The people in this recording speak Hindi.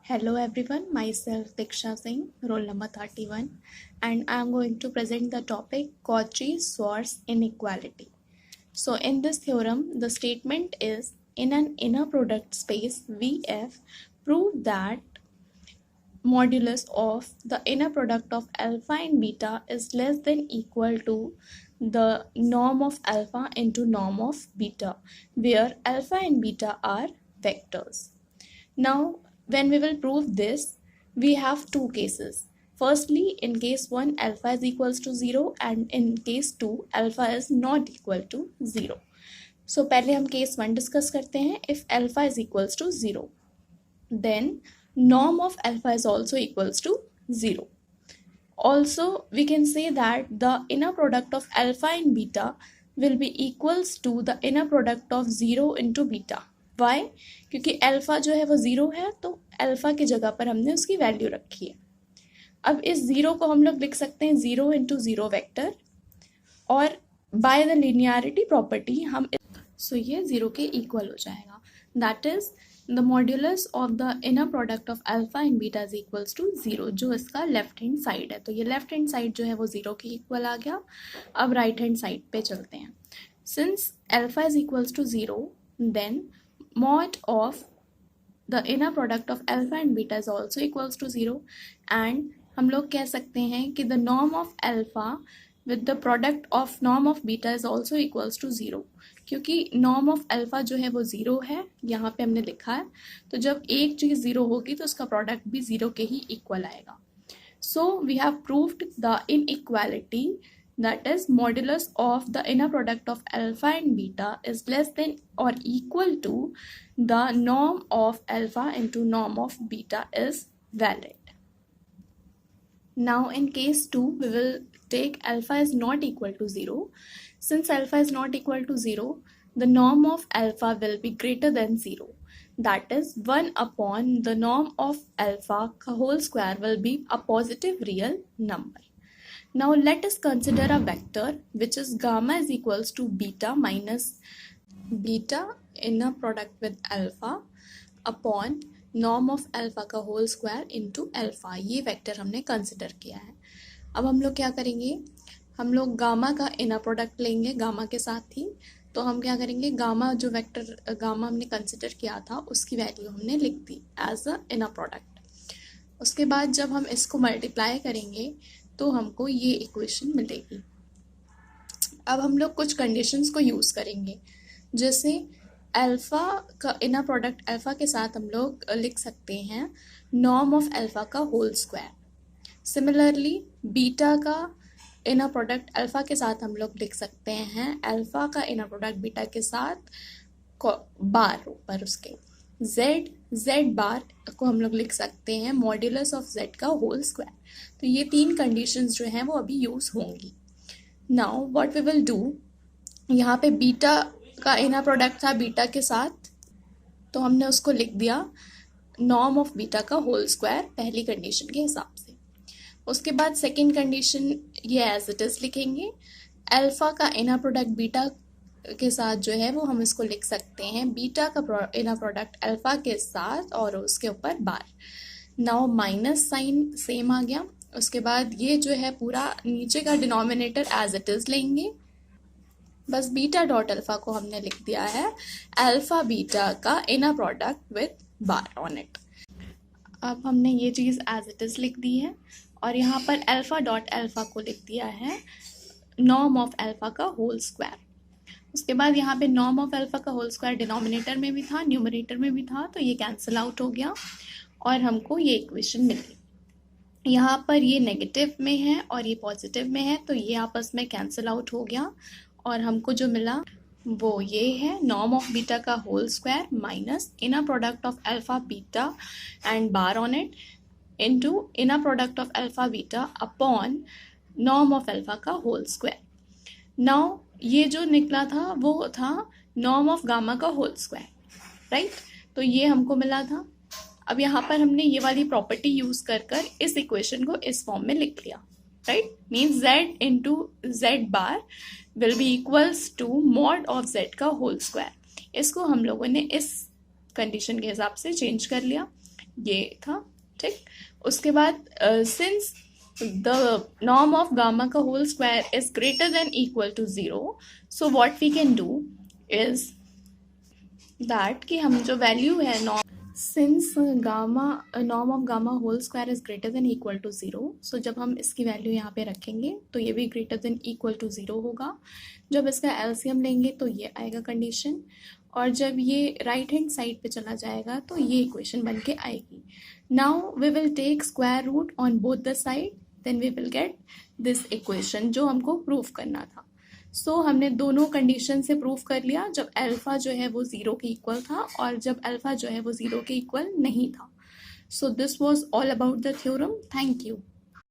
Hello everyone, myself Diksha Singh, roll number 31, and I am going to present the topic Cauchy-Schwarz inequality. So in this theorem, the statement is in an inner product space VF, prove that modulus of the inner product of alpha and beta is less than equal to the norm of alpha into norm of beta, where alpha and beta are vectors. Now, when we will prove this, we have two cases. Firstly, in case 1, alpha is equals to 0 and in case 2, alpha is not equal to 0. So, पहले हम case 1 discuss करते हैं. If alpha is equals to 0, then norm of alpha is also equals to 0. Also, we can say that the inner product of alpha and beta will be equals to the inner product of 0 into beta. Y? क्योंकि अल्फा जो है वो 0 है, तो अल्फा की जगह पर हमने उसकी वैल्यू रखी है. अब इस 0 को हम लोग लिख सकते हैं 0 इंटू 0 वेक्टर, और बाय द लिनियरिटी प्रॉपर्टी हम सो ये 0 के इक्वल हो जाएगा. That is the modulus of the inner product of alpha and beta is equals to 0, जो इसका लेफ्ट हैंड साइड है. तो ये लेफ्ट हैंड साइड जो है वो 0 के इक्वल आ गया. अब राइट हैंड साइड पे चलते हैं. Since alpha is equals to 0, then mod of the inner product of alpha and beta is also equals to 0, and हम लोग कह सकते हैं कि the norm of alpha with the product of norm of beta is also equals to 0, क्योंकि norm of alpha जो है वो 0 है, यहाँ पे हमने लिखा है. तो जब एक चीज़ 0 होगी तो उसका प्रोडक्ट भी 0 के ही इक्वल आएगा. So we have proved the inequality, that is modulus of the inner product of alpha and beta is less than or equal to the norm of alpha into norm of beta is valid. Now in case 2, we will take alpha is not equal to 0. Since alpha is not equal to 0, the norm of alpha will be greater than 0. That is 1 upon the norm of alpha whole square will be a positive real number. Now let us consider a vector which is gamma is equals to beta minus beta inner product with alpha upon norm of alpha का whole square into alpha. ये वेक्टर हमने कंसिडर किया है. अब हम लोग क्या करेंगे, हम लोग गामा का इनर प्रोडक्ट लेंगे गामा के साथ ही. तो हम क्या करेंगे, गामा जो वेक्टर गामा हमने कंसिडर किया था उसकी वैल्यू हमने लिख दी एज अ इनर प्रोडक्ट. उसके बाद जब हम इसको मल्टीप्लाई करेंगे तो हमको ये इक्वेशन मिलेगी. अब हम लोग कुछ कंडीशंस को यूज़ करेंगे, जैसे अल्फ़ा का इनर प्रोडक्ट अल्फ़ा के साथ हम लोग लिख सकते हैं नॉर्म ऑफ अल्फ़ा का होल स्क्वायर. सिमिलरली बीटा का इनर प्रोडक्ट अल्फ़ा के साथ हम लोग लिख सकते हैं अल्फ़ा का इनर प्रोडक्ट बीटा के साथ बार ऊपर उसके z बार को हम लोग लिख सकते हैं मॉड्यूलस ऑफ z का होल स्क्वायर. तो ये 3 कंडीशंस जो हैं वो अभी यूज़ होंगी. Now what we will do, यहाँ पे बीटा का इनर प्रोडक्ट था बीटा के साथ, तो हमने उसको लिख दिया नॉर्म ऑफ बीटा का होल स्क्वायर पहली कंडीशन के हिसाब से. उसके बाद सेकेंड कंडीशन ये एज इट इज़ लिखेंगे. अल्फ़ा का इनर प्रोडक्ट बीटा के साथ जो है वो हम इसको लिख सकते हैं बीटा का इनर प्रोडक्ट अल्फ़ा के साथ और उसके ऊपर बार. नाउ माइनस साइन सेम आ गया. उसके बाद ये जो है पूरा नीचे का डिनोमिनेटर एज इट इज़ लेंगे. बस बीटा डॉट अल्फ़ा को हमने लिख दिया है अल्फ़ा बीटा का inner product with bar on it. अब हमने ये चीज़ एज इट इज़ लिख दी है और यहाँ पर अल्फ़ा डॉट अल्फ़ा को लिख दिया है नॉर्म ऑफ अल्फ़ा का होल स्क्वायर. उसके बाद यहाँ पे नॉर्म ऑफ अल्फ़ा का होल स्क्वायर डिनोमिनेटर में भी था न्यूमरेटर में भी था, तो ये कैंसिल आउट हो गया और हमको ये इक्वेशन मिली. यहाँ पर ये नेगेटिव में है और ये पॉजिटिव में है, तो ये आपस में कैंसिल आउट हो गया और हमको जो मिला वो ये है नॉर्म ऑफ बीटा का whole square minus inner product of alpha beta and bar on it into inner product of alpha beta upon norm of alpha का होल स्क्वायर. नाउ ये जो निकला था वो था नॉर्म ऑफ गामा का होल स्क्वायर, राइट. तो ये हमको मिला था. अब यहाँ पर हमने ये वाली प्रॉपर्टी यूज़ कर इस इक्वेशन को इस फॉर्म में लिख लिया, right. Means z into z bar will be equals to mod of z का होल स्क्वायर. इसको हम लोगों ने इस कंडीशन के हिसाब से चेंज कर लिया. ये था, ठीक। उसके बाद since the norm of gamma का whole square is greater than equal to 0, so what we can do is that कि हम जो वैल्यू है norm, since gamma norm of gamma whole square is greater than equal to 0, so जब हम इसकी वैल्यू यहाँ पे रखेंगे तो ये भी ग्रेटर देन इक्वल टू 0 होगा। जब इसका एलसीएम लेंगे तो ये आएगा कंडीशन, और जब ये राइट हैंड साइड पे चला जाएगा तो ये इक्वेशन बन के आएगी। Now we will take square root on both the side, then we will get this equation जो हमको प्रूव करना था। सो हमने दोनों कंडीशन से प्रूव कर लिया, जब अल्फा जो है वो 0 के इक्वल था और जब अल्फा जो है वो 0 के इक्वल नहीं था। So this was all about the theorem. Thank you.